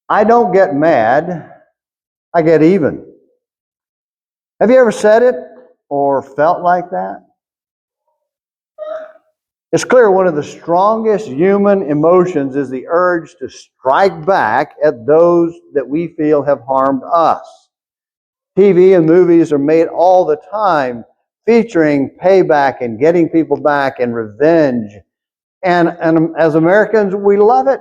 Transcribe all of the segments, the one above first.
I don't get mad, I get even. Have you ever said it or felt like that? It's clear one of the strongest human emotions is the urge to strike back at those that we feel have harmed us. TV and movies are made all the time featuring payback and getting people back and revenge. And as Americans, we love it.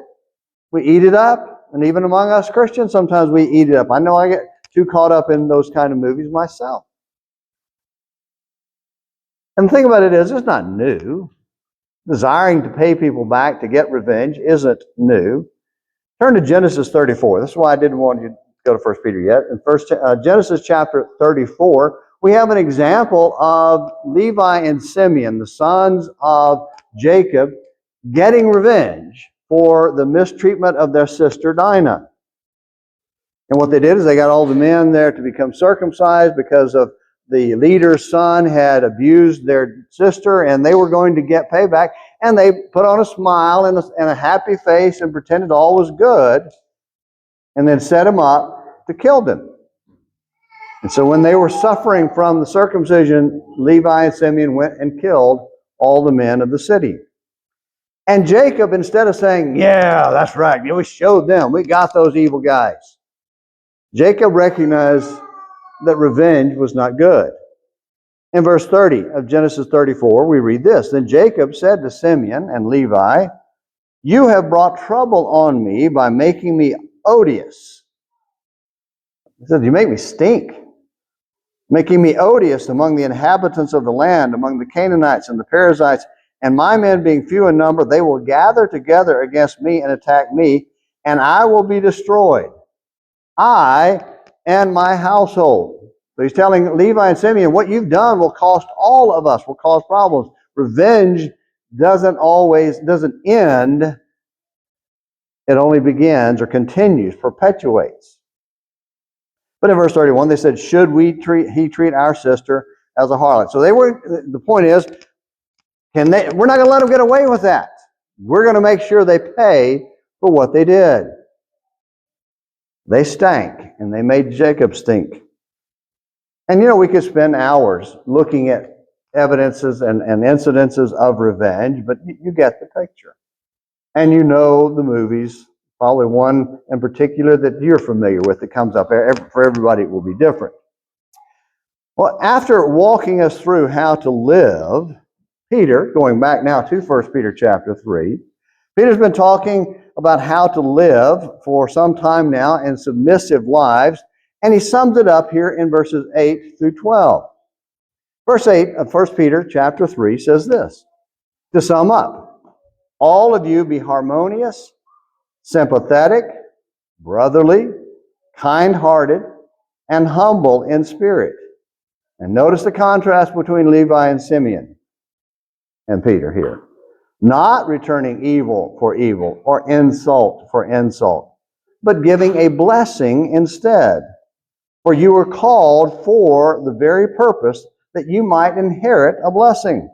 We eat it up. And even among us Christians, sometimes we eat it up. I know I get too caught up in those kind of movies myself. And the thing about it is, it's not new. Desiring to pay people back to get revenge isn't new. Turn to Genesis 34. This is why I didn't want you to go to 1 Peter yet. In Genesis chapter 34, we have an example of Levi and Simeon, the sons of Jacob, getting revenge for the mistreatment of their sister Dinah. And what they did is they got all the men there to become circumcised because of the leader's son had abused their sister, and they were going to get payback. And they put on a smile and a happy face and pretended all was good, and then set him up to kill them. And so when they were suffering from the circumcision, Levi and Simeon went and killed all the men of the city. And Jacob, instead of saying, yeah, that's right, we showed them, we got those evil guys, Jacob recognized that revenge was not good. In verse 30 of Genesis 34, we read this. Then Jacob said to Simeon and Levi, you have brought trouble on me by making me odious. He said, you make me stink. Making me odious among the inhabitants of the land, among the Canaanites and the Perizzites, and my men being few in number, they will gather together against me and attack me, and I will be destroyed, I and my household. So he's telling Levi and Simeon, what you've done will cost all of us, will cause problems. Revenge doesn't end. It only begins or continues, perpetuates. But in verse 31, they said, should he treat our sister as a harlot? So the point is, we're not going to let them get away with that. We're going to make sure they pay for what they did. They stank, and they made Jacob stink. And we could spend hours looking at evidences and incidences of revenge, but you get the picture. And you know the movies, probably one in particular that you're familiar with that comes up. For everybody, it will be different. Well, after walking us through how to live, Peter, going back now to 1 Peter chapter 3, Peter's been talking about how to live for some time now in submissive lives, and he sums it up here in verses 8 through 12. Verse 8 of 1 Peter chapter 3 says this, to sum up, all of you be harmonious, sympathetic, brotherly, kindhearted, and humble in spirit. And notice the contrast between Levi and Simeon and Peter here. Not returning evil for evil or insult for insult, but giving a blessing instead. For you were called for the very purpose that you might inherit a blessing.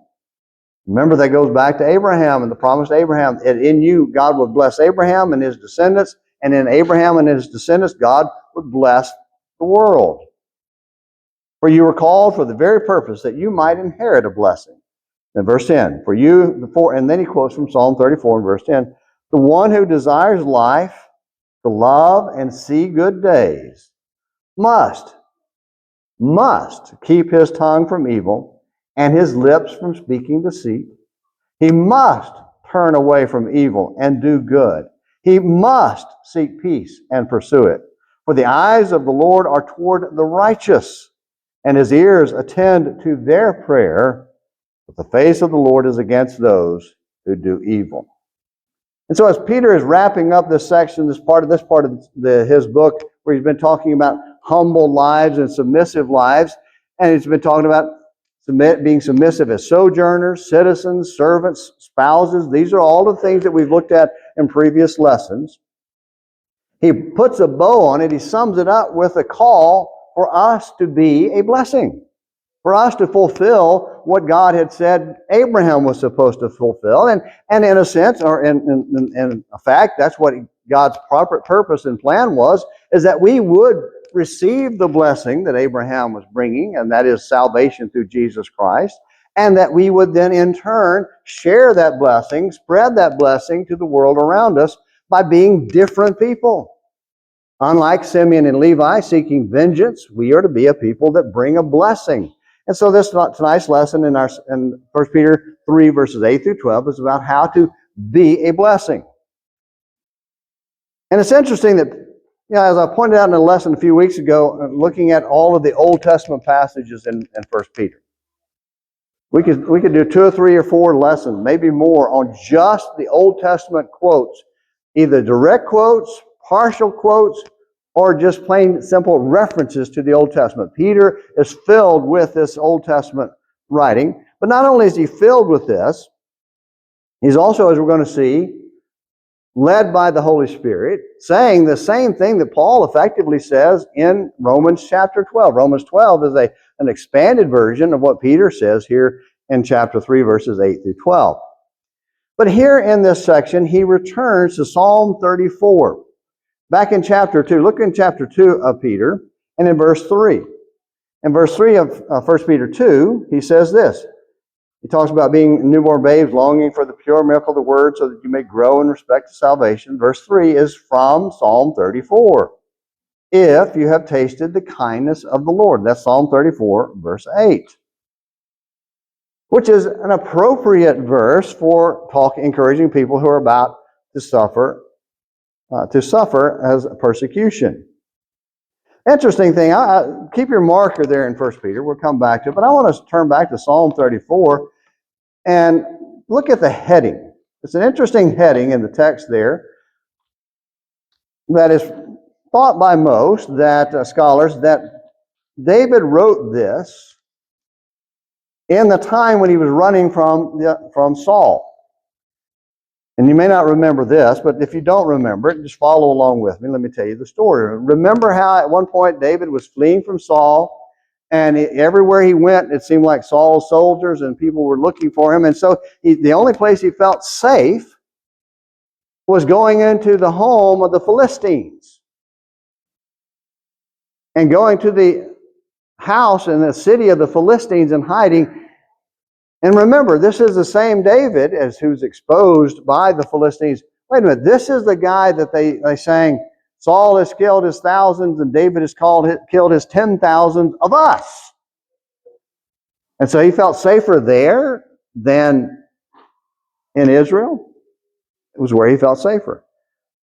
Remember, that goes back to Abraham and the promise to Abraham that in you God would bless Abraham and his descendants, and in Abraham and his descendants God would bless the world. For you were called for the very purpose that you might inherit a blessing. In verse 10, and then he quotes from Psalm 34 in verse 10, the one who desires life, to love and see good days, must keep his tongue from evil and his lips from speaking deceit. He must turn away from evil and do good. He must seek peace and pursue it. For the eyes of the Lord are toward the righteous, and his ears attend to their prayer, but the face of the Lord is against those who do evil. And so as Peter is wrapping up this section, this part of his book, where he's been talking about humble lives and submissive lives, and he's been talking about being submissive as sojourners, citizens, servants, spouses. These are all the things that we've looked at in previous lessons. He puts a bow on it. He sums it up with a call for us to be a blessing, for us to fulfill what God had said Abraham was supposed to fulfill. And in a sense, or in a fact, that's what God's proper purpose and plan was, is that we would receive the blessing that Abraham was bringing, and that is salvation through Jesus Christ, and that we would then in turn share that blessing, spread that blessing to the world around us by being different people. Unlike Simeon and Levi seeking vengeance, we are to be a people that bring a blessing. And so tonight's lesson in 1 Peter 3, verses 8 through 12 is about how to be a blessing. And it's interesting that, as I pointed out in a lesson a few weeks ago, looking at all of the Old Testament passages in 1 Peter, we could do 2 or 3 or 4 lessons, maybe more, on just the Old Testament quotes, either direct quotes, partial quotes, or just plain simple references to the Old Testament. Peter is filled with this Old Testament writing, but not only is he filled with this, he's also, as we're going to see, led by the Holy Spirit, saying the same thing that Paul effectively says in Romans chapter 12. Romans 12 is an expanded version of what Peter says here in chapter 3, verses 8 through 12. But here in this section, he returns to Psalm 34. Back in chapter 2, look in chapter 2 of Peter, and in verse 3. In verse 3 of 1 Peter 2, he says this. He talks about being newborn babes, longing for the pure milk of the word so that you may grow in respect to salvation. Verse 3 is from Psalm 34. If you have tasted the kindness of the Lord. That's Psalm 34, verse 8. Which is an appropriate verse for encouraging people who are about to suffer as persecution. Interesting thing, keep your marker there in 1 Peter. We'll come back to it. But I want to turn back to Psalm 34 and look at the heading. It's an interesting heading in the text there that is thought by most scholars that David wrote this in the time when he was running from Saul. And you may not remember this, but if you don't remember it, just follow along with me. Let me tell you the story. Remember how at one point David was fleeing from Saul, and everywhere he went, it seemed like Saul's soldiers and people were looking for him. And so the only place he felt safe was going into the home of the Philistines and going to the house in the city of the Philistines and hiding. And remember, this is the same David as who's exposed by the Philistines. Wait a minute, this is the guy that they sang, Saul has killed his thousands and David has killed his 10,000 of us. And so he felt safer there than in Israel. It was where he felt safer.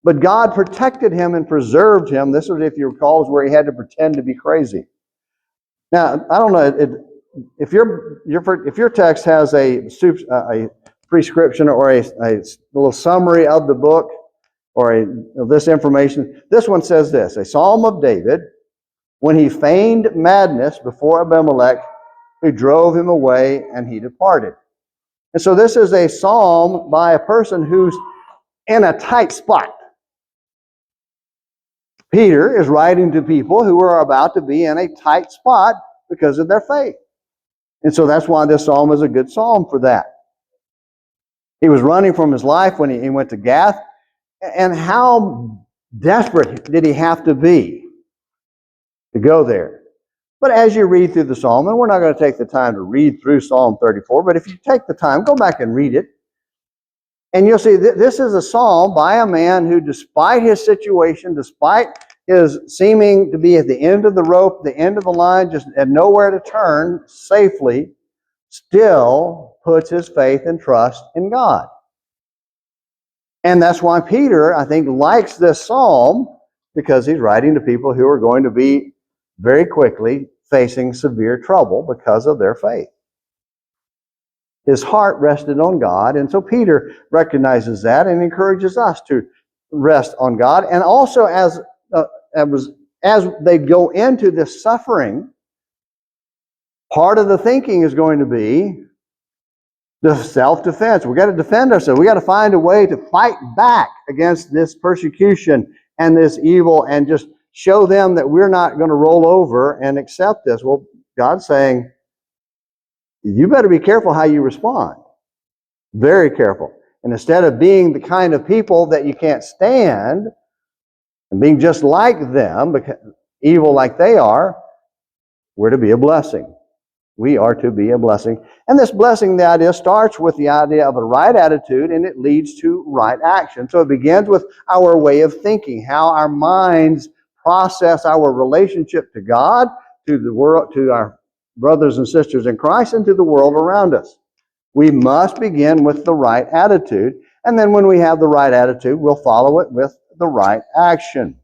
But God protected him and preserved him. This was, if you recall, is where he had to pretend to be crazy. Now, I don't know, if your text has a prescription or a little summary of the book or this information, this one says this: a psalm of David when he feigned madness before Abimelech, who drove him away, and he departed. And so this is a psalm by a person who's in a tight spot. Peter is writing to people who are about to be in a tight spot because of their faith. And so that's why this psalm is a good psalm for that. He was running from his life when he went to Gath. And how desperate did he have to be to go there? But as you read through the psalm, and we're not going to take the time to read through Psalm 34, but if you take the time, go back and read it. And you'll see this is a psalm by a man who, despite his situation, despite his seeming to be at the end of the rope, the end of the line, just had nowhere to turn safely, still puts his faith and trust in God. And that's why Peter, I think, likes this psalm, because he's writing to people who are going to be very quickly facing severe trouble because of their faith. His heart rested on God, and so Peter recognizes that and encourages us to rest on God. And also, as they go into this suffering, part of the thinking is going to be the self-defense. We've got to defend ourselves. We've got to find a way to fight back against this persecution and this evil and just show them that we're not going to roll over and accept this. Well, God's saying, you better be careful how you respond. Very careful. And instead of being the kind of people that you can't stand and being just like them, evil like they are, we're to be a blessing. We are to be a blessing. And this blessing, the idea, starts with the idea of a right attitude, and it leads to right action. So it begins with our way of thinking, how our minds process our relationship to God, to the world, to our brothers and sisters in Christ, and to the world around us. We must begin with the right attitude, and then when we have the right attitude, we'll follow it with the right action.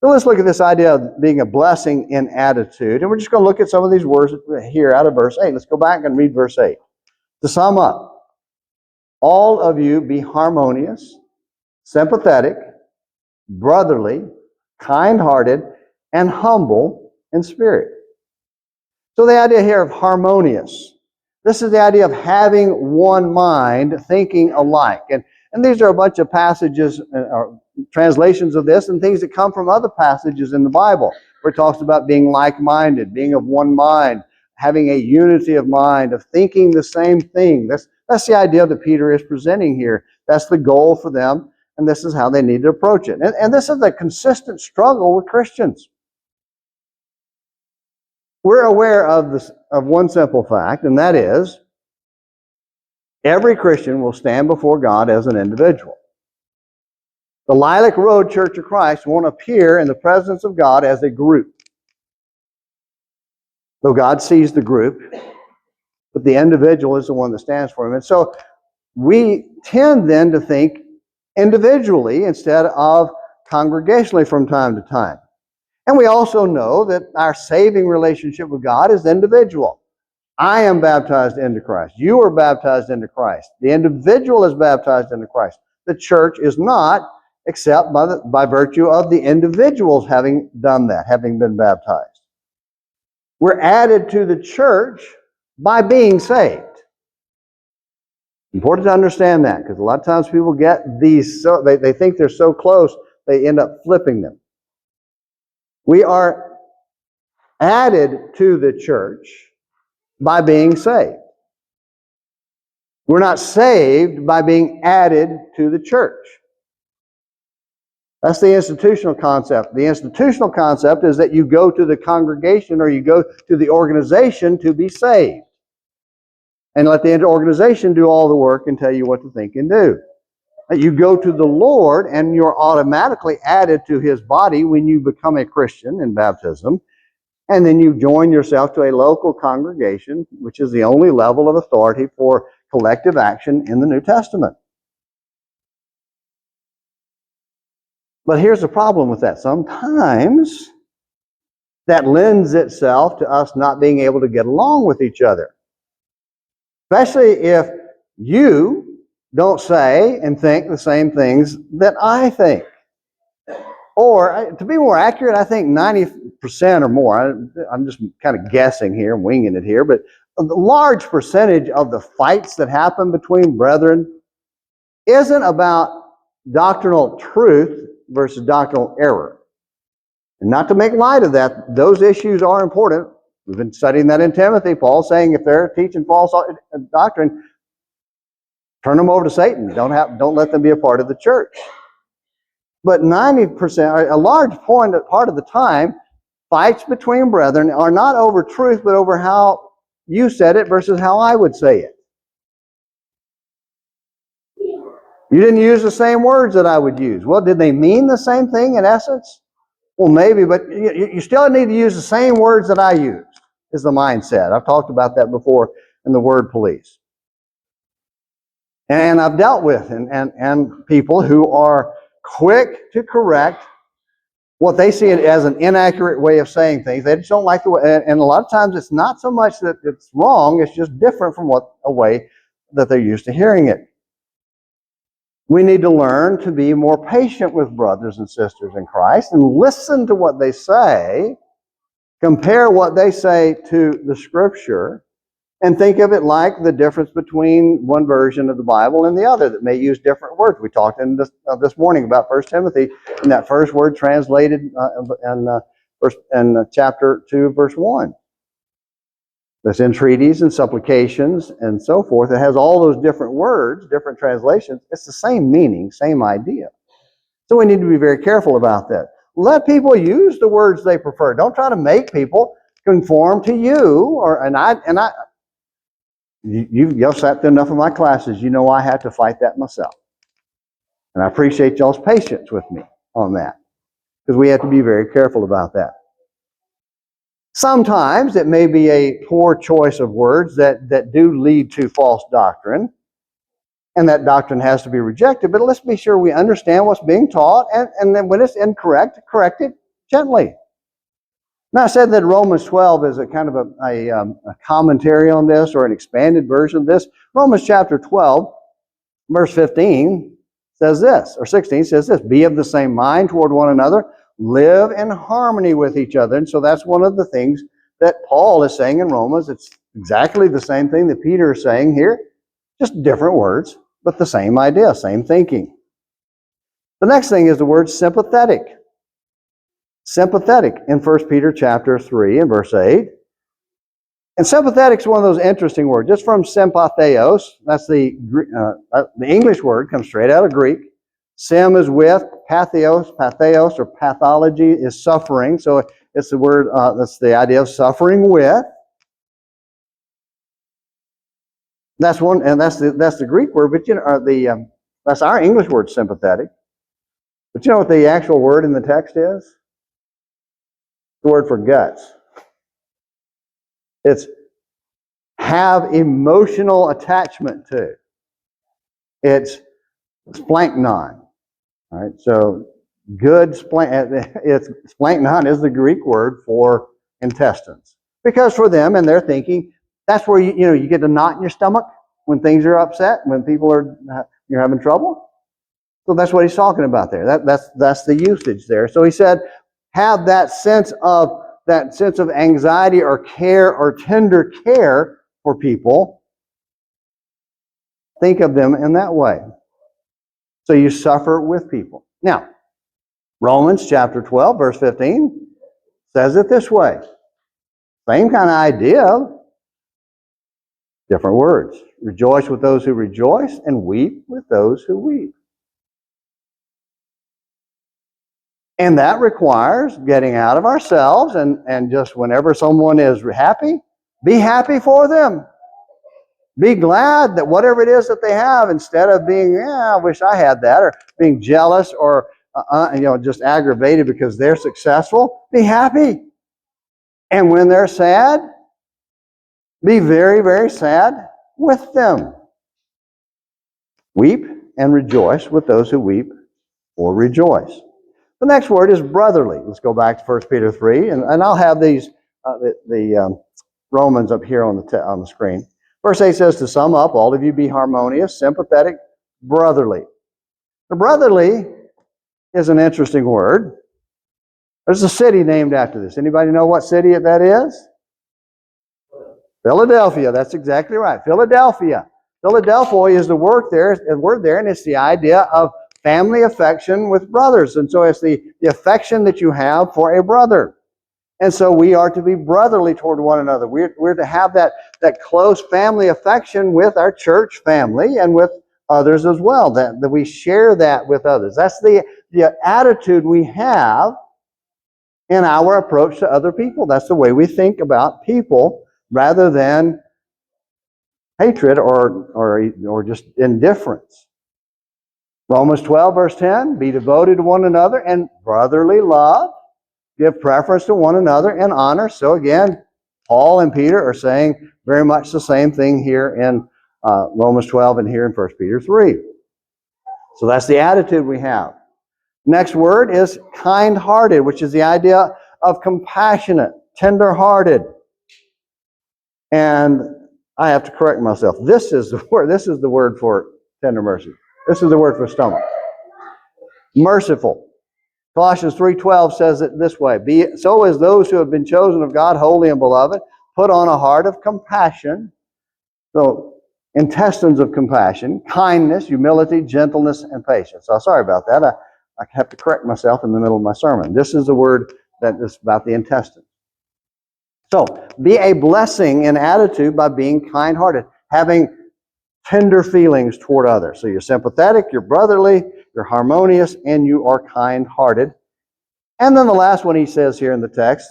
So let's look at this idea of being a blessing in attitude. And we're just going to look at some of these words here out of verse 8. Let's go back and read verse 8. To sum up, all of you be harmonious, sympathetic, brotherly, kindhearted, and humble in spirit. So the idea here of harmonious. This is the idea of having one mind, thinking alike. And these are a bunch of passages, translations of this, and things that come from other passages in the Bible, where it talks about being like-minded, being of one mind, having a unity of mind, of thinking the same thing. That's the idea that Peter is presenting here. That's the goal for them, and this is how they need to approach it. And this is a consistent struggle with Christians. We're aware of one simple fact, and that is, every Christian will stand before God as an individual. The Lilac Road Church of Christ won't appear in the presence of God as a group. Though God sees the group, but the individual is the one that stands for him. And so we tend then to think individually instead of congregationally from time to time. And we also know that our saving relationship with God is individual. I am baptized into Christ. You are baptized into Christ. The individual is baptized into Christ. The church is not, except by virtue of the individuals having done that, having been baptized. We're added to the church by being saved. Important to understand that, because a lot of times people get these, they think they're so close, they end up flipping them. We are added to the church by being saved. We're not saved by being added to the church. That's the institutional concept. The institutional concept is that you go to the congregation or you go to the organization to be saved. And let the organization do all the work and tell you what to think and do. You go to the Lord and you're automatically added to His body when you become a Christian in baptism. And then you join yourself to a local congregation, which is the only level of authority for collective action in the New Testament. But here's the problem with that. Sometimes that lends itself to us not being able to get along with each other. Especially if you don't say and think the same things that I think. Or, to be more accurate, I think 90% or more, I'm just kind of guessing here, winging it here, but a large percentage of the fights that happen between brethren isn't about doctrinal truth versus doctrinal error. And not to make light of that, those issues are important. We've been studying that in Timothy. Paul's saying if they're teaching false doctrine, turn them over to Satan. Don't let them be a part of the church. But 90%, a large part of the time, fights between brethren are not over truth, but over how you said it versus how I would say it. You didn't use the same words that I would use. Well, did they mean the same thing in essence? Well, maybe, but you still need to use the same words that I used, is the mindset. I've talked about that before in the word police. And I've dealt with and people who are quick to correct what they see as an inaccurate way of saying things. They just don't like the way, and a lot of times it's not so much that it's wrong, it's just different from a way that they're used to hearing it. We need to learn to be more patient with brothers and sisters in Christ and listen to what they say, compare what they say to the Scripture, and think of it like the difference between one version of the Bible and the other that may use different words. We talked in this morning about 1 Timothy, and that first word translated in chapter 2, verse 1. That's entreaties and supplications and so forth. It has all those different words, different translations. It's the same meaning, same idea. So we need to be very careful about that. Let people use the words they prefer. Don't try to make people conform to you. You've sat through enough of my classes. You know I have to fight that myself. And I appreciate y'all's patience with me on that, because we have to be very careful about that. Sometimes it may be a poor choice of words that do lead to false doctrine, and that doctrine has to be rejected. But let's be sure we understand what's being taught, and then when it's incorrect, correct it gently. Now, I said that Romans 12 is a kind of a commentary on this, or an expanded version of this. Romans chapter 12, verse 15 says this, or 16 says this: be of the same mind toward one another, live in harmony with each other. And so that's one of the things that Paul is saying in Romans. It's exactly the same thing that Peter is saying here, just different words, but the same idea, same thinking. The next thing is the word sympathetic. Sympathetic in 1 Peter chapter 3 and verse 8. And sympathetic is one of those interesting words. Just from sympatheos, that's the English word, comes straight out of Greek. Sim is with, patheos or pathology is suffering. So it's the word, that's the idea of suffering with. That's one, and that's the Greek word, but you know, that's our English word, sympathetic. But you know what the actual word in the text is? The word for guts. It's have emotional attachment to. It's splanknon. All right, so good splanknon is the Greek word for intestines, because for them and their thinking, that's where you get a knot in your stomach when things are upset, when you're having trouble. So that's what he's talking about there. That's the usage there. So he said, have that sense of anxiety or care or tender care for people. Think of them in that way. So you suffer with people. Now, Romans chapter 12, verse 15 says it this way. Same kind of idea, different words. Rejoice with those who rejoice and weep with those who weep. And that requires getting out of ourselves and just whenever someone is happy, be happy for them. Be glad that whatever it is that they have, instead of being, I wish I had that, or being jealous or just aggravated because they're successful, be happy. And when they're sad, be very, very sad with them. Weep and rejoice with those who weep or rejoice. The next word is brotherly. Let's go back to 1 Peter 3, and I'll have these the Romans up here on the screen. Verse 8 says, to sum up, all of you be harmonious, sympathetic, brotherly. The brotherly is an interesting word. There's a city named after this. Anybody know what city that is? Philadelphia. That's exactly right. Philadelphia. Philadelphia is the word there, and it's the idea of family affection with brothers. And so it's the affection that you have for a brother. And so we are to be brotherly toward one another. We're to have that close family affection with our church family and with others as well, that we share that with others. That's the attitude we have in our approach to other people. That's the way we think about people, rather than hatred or just indifference. Romans 12, verse 10, be devoted to one another in brotherly love. Give preference to one another in honor. So again, Paul and Peter are saying very much the same thing here in Romans 12 and here in 1 Peter 3. So that's the attitude we have. Next word is kindhearted, which is the idea of compassionate, tender-hearted. And I have to correct myself. This is the word. This is the word for tender mercy. This is the word for stomach. Merciful. Colossians 3:12 says it this way: be so as those who have been chosen of God, holy and beloved, put on a heart of compassion. So intestines of compassion, kindness, humility, gentleness, and patience. So sorry about that. I have to correct myself in the middle of my sermon. This is the word that is about the intestines. So, be a blessing in attitude by being kind-hearted, having tender feelings toward others. So you're sympathetic, you're brotherly, you're harmonious, and you are kind-hearted. And then the last one he says here in the text,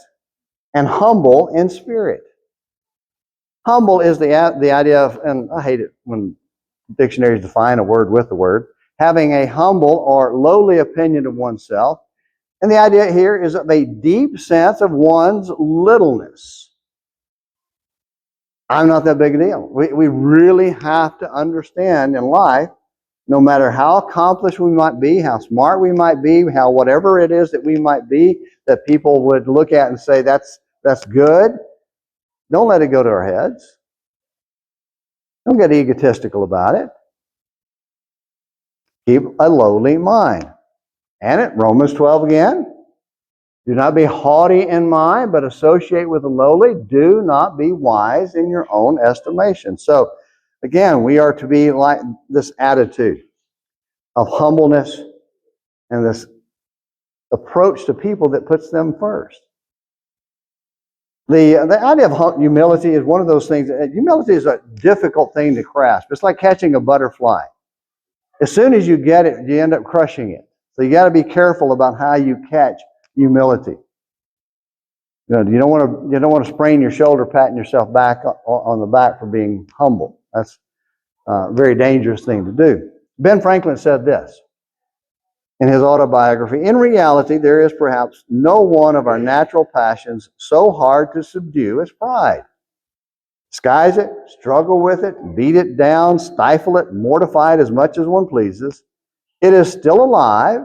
and humble in spirit. Humble is the idea of, and I hate it when dictionaries define a word with the word, having a humble or lowly opinion of oneself. And the idea here is of a deep sense of one's littleness. I'm not that big a deal. We really have to understand in life, no matter how accomplished we might be, how smart we might be, how whatever it is that we might be, that people would look at and say, that's good. Don't let it go to our heads. Don't get egotistical about it. Keep a lowly mind. And it, Romans 12 again. Do not be haughty in mind, but associate with the lowly. Do not be wise in your own estimation. So, again, we are to be like this attitude of humbleness and this approach to people that puts them first. The idea of humility is one of those things. Humility is a difficult thing to grasp. It's like catching a butterfly. As soon as you get it, you end up crushing it. So you got to be careful about how you catch humility. You don't want to sprain your shoulder patting yourself back on the back for being humble. That's a very dangerous thing to do. Ben Franklin said this in his autobiography, in reality, there is perhaps no one of our natural passions so hard to subdue as pride. Disguise it, struggle with it, beat it down, stifle it, mortify it as much as one pleases. It is still alive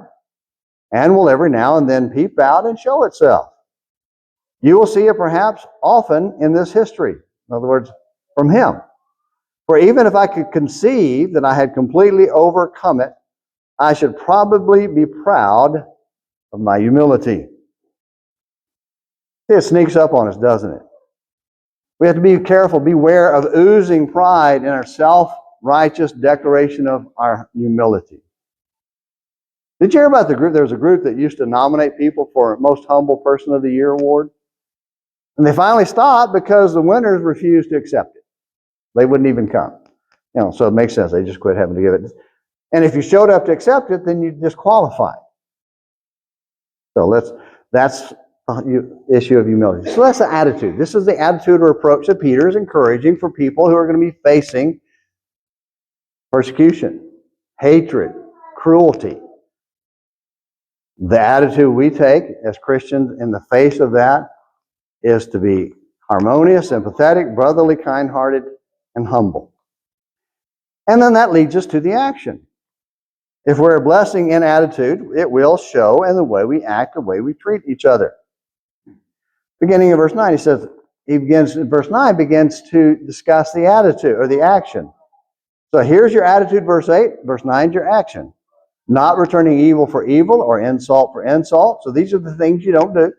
and will every now and then peep out and show itself. You will see it perhaps often in this history. In other words, from him. For even if I could conceive that I had completely overcome it, I should probably be proud of my humility. It sneaks up on us, doesn't it? We have to be careful, beware of oozing pride in our self-righteous declaration of our humility. Did you hear about the group? There was a group that used to nominate people for Most Humble Person of the Year award. And they finally stopped because the winners refused to accept it. They wouldn't even come. So it makes sense. They just quit having to give it. And if you showed up to accept it, then you disqualified. So that's the issue of humility. So that's the attitude. This is the attitude or approach that Peter is encouraging for people who are going to be facing persecution, hatred, cruelty. The attitude we take as Christians in the face of that is to be harmonious, sympathetic, brotherly, kind-hearted, and humble. And then that leads us to the action. If we're a blessing in attitude, it will show in the way we act, the way we treat each other. Beginning in verse 9, verse 9 begins to discuss the attitude or the action. So here's your attitude, verse 8. Verse 9 is your action. Not returning evil for evil or insult for insult. So these are the things you don't do.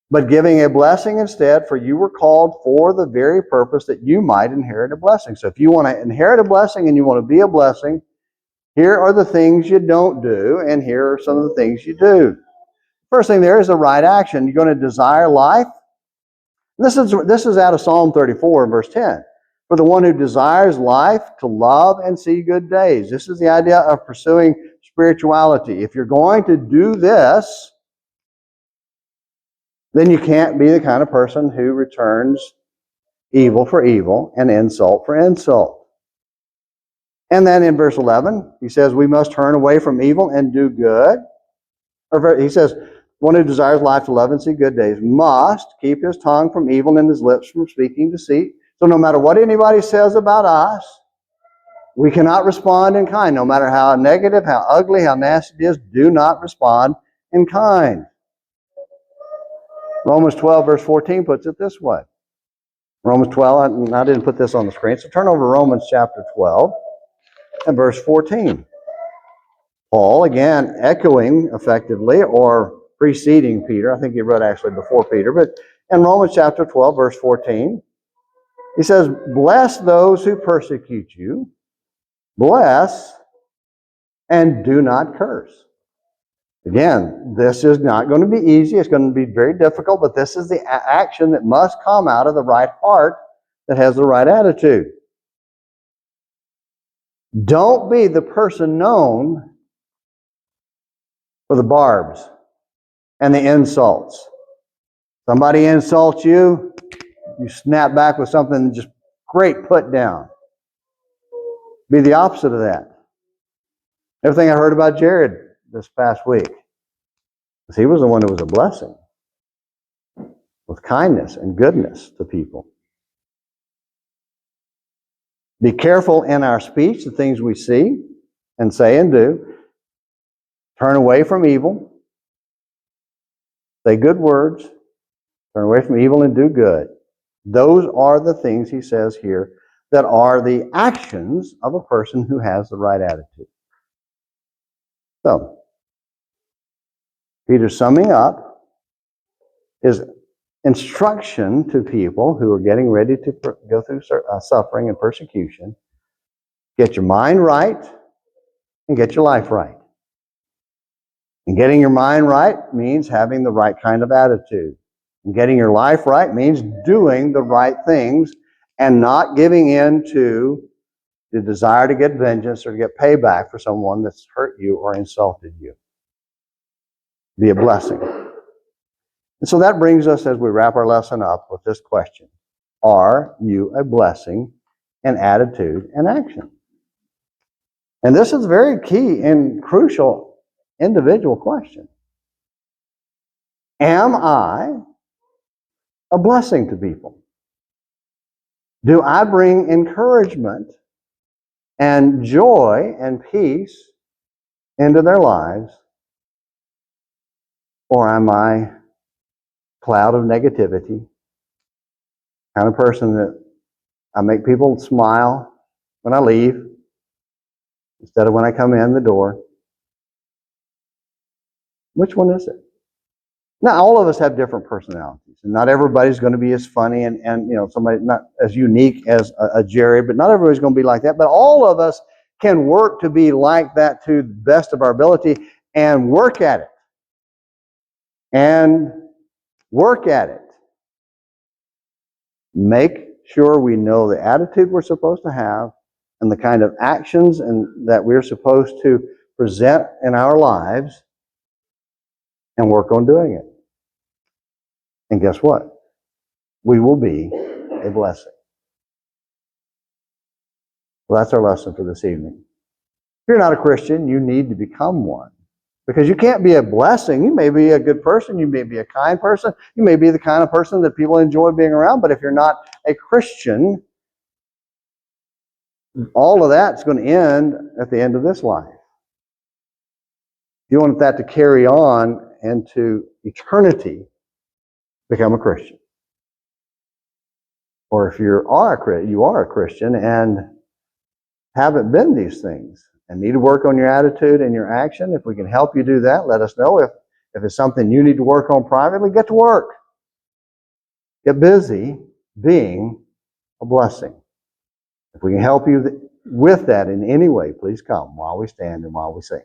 But giving a blessing instead, for you were called for the very purpose that you might inherit a blessing. So if you want to inherit a blessing and you want to be a blessing, here are the things you don't do, and here are some of the things you do. First thing there is the right action. You're going to desire life. This is out of Psalm 34, verse 10. For the one who desires life, to love and see good days. This is the idea of pursuing spirituality. If you're going to do this, then you can't be the kind of person who returns evil for evil and insult for insult. And then in verse 11, he says, we must turn away from evil and do good. Or he says, one who desires life to love and see good days must keep his tongue from evil and his lips from speaking deceit. So no matter what anybody says about us, we cannot respond in kind. No matter how negative, how ugly, how nasty it is, do not respond in kind. Romans 12, verse 14 puts it this way. Romans 12, I didn't put this on the screen, so turn over to Romans chapter 12 and verse 14. Paul, again, echoing effectively or preceding Peter. I think he wrote actually before Peter, but in Romans chapter 12, verse 14, he says, bless those who persecute you, bless and do not curse. Again, this is not going to be easy. It's going to be very difficult, but this is the action that must come out of the right heart that has the right attitude. Don't be the person known for the barbs and the insults. Somebody insults you, you snap back with something just great put down. Be the opposite of that. Everything I heard about Jared this past week, he was the one that was a blessing with kindness and goodness to people. Be careful in our speech, the things we see and say and do. Turn away from evil. Say good words. Turn away from evil and do good. Those are the things he says here that are the actions of a person who has the right attitude. So, Peter's summing up his instruction to people who are getting ready to go through suffering and persecution. Get your mind right and get your life right. And getting your mind right means having the right kind of attitude. And getting your life right means doing the right things and not giving in to the desire to get vengeance or to get payback for someone that's hurt you or insulted you. Be a blessing. And so that brings us, as we wrap our lesson up, with this question. Are you a blessing in attitude and action? And this is a very key and crucial individual question. Am I a blessing to people? Do I bring encouragement and joy and peace into their lives? Or am I a cloud of negativity? Kind of person that I make people smile when I leave instead of when I come in the door. Which one is it? Now, all of us have different personalities, and not everybody's going to be as funny and somebody not as unique as a Jared, but not everybody's going to be like that. But all of us can work to be like that to the best of our ability and work at it. And work at it. Make sure we know the attitude we're supposed to have and the kind of actions that we're supposed to present in our lives and work on doing it. And guess what? We will be a blessing. Well, that's our lesson for this evening. If you're not a Christian, you need to become one. Because you can't be a blessing. You may be a good person. You may be a kind person. You may be the kind of person that people enjoy being around. But if you're not a Christian, all of that's going to end at the end of this life. If you want that to carry on into eternity, become a Christian. Or if you are a Christian and haven't been these things and need to work on your attitude and your action, if we can help you do that, let us know. If it's something you need to work on privately, get to work. Get busy being a blessing. If we can help you with that in any way, please come while we stand and while we sing.